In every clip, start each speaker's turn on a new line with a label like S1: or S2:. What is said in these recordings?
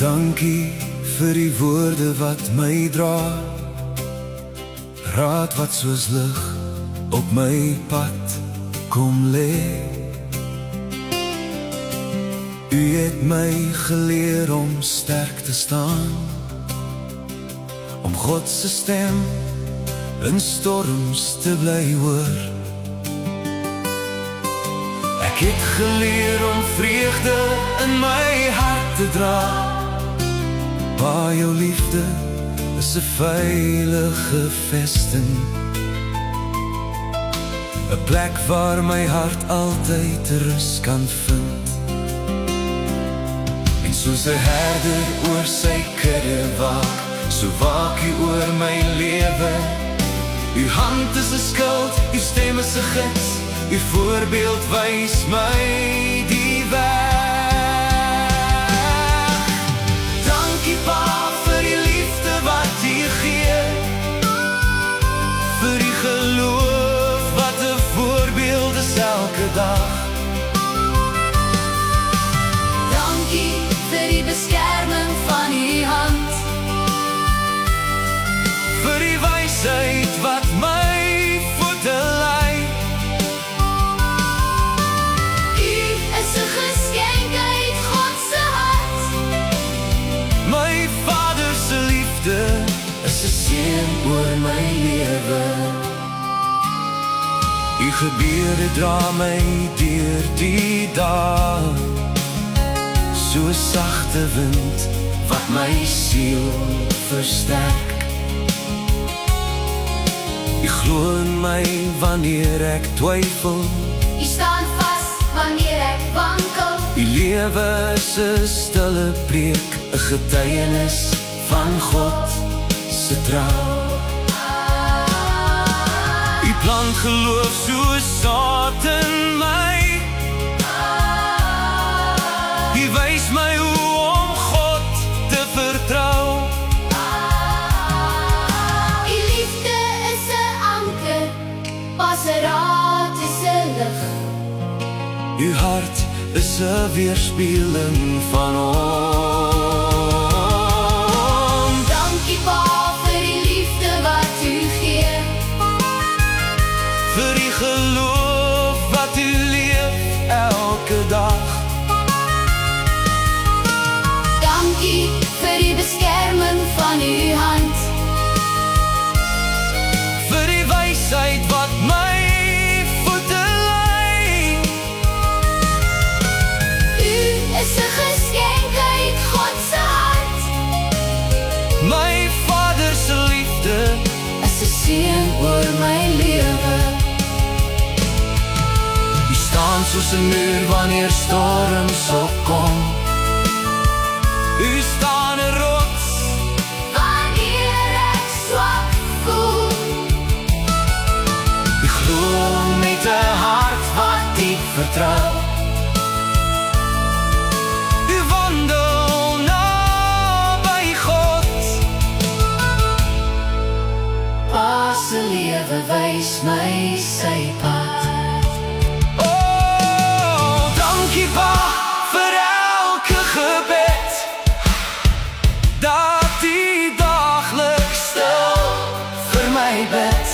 S1: Dankie vir die woorde wat my dra, raad wat soos lig op my pad kom lê. U het my geleer om sterk te staan, om God se stem in storms te bly hoor. Ek het geleer om vreugde in my hart te dra, waar jou liefde is 'n veilige vesting, 'n plek waar my hart altyd rus kan vind. En soos 'n herder oor sy kudde waak, so waak U oor my lewe. U hand is 'n skild, U stem is 'n gids, U voorbeeld wys my die weg. Dankie Pa vir die liefde wat U gee, vir die geloof wat 'n voorbeeld is elke dag.
S2: Dankie vir die beskerming van U hand,
S1: vir die wysheid wat my voete lei.
S2: U is 'n geskenk uit God se hart.
S1: My Vader se liefde is 'n seën oor my lewe. U gebede dra my deur die dag, so 'n sagte wind wat my siel versterk. U glo in my wanneer ek twyfel,
S2: U staan vas wanneer ek wankel.
S1: U lewe is 'n stille preek, 'n getuienis van God se trou. U plant geloof soos saad in my, U wys my hoe om God te vertrou.
S2: U liefde is 'n anker, pas 'n raad is 'n lig.
S1: U hart is 'n weerspieëling van hom.
S2: Dankie Pa vir die liefde wat U gee,
S1: Vir die geloof wat U leef elke dag.
S2: dankie vir die beskerming van U hand,
S1: Vir die wysheid wat my voete lei.
S2: U is 'n geskenk uit God se hart.
S1: My Vader se liefde
S2: Is 'n seën oor my lewe.
S1: U staan soos 'n muur wanneer storms opkom. U staan 'n rots
S2: Wanneer ek swak voel,
S1: U glo met 'n hart wat diep vertrou. U wandel naby God,
S2: Pa se lewe wys my sy pad.
S1: oh, dankie Pa vir elke gebed, dat U daagliks stil vir my bid.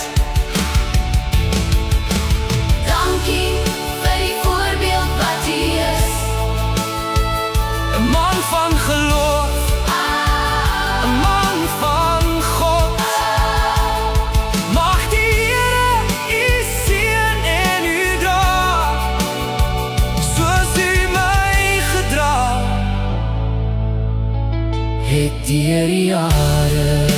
S2: Dankie vir die voorbeeld wat U is,
S1: 'n man van geloof, 'n man van God. Mag die Here U seën en U dra, soos U my gedra het deur die jare.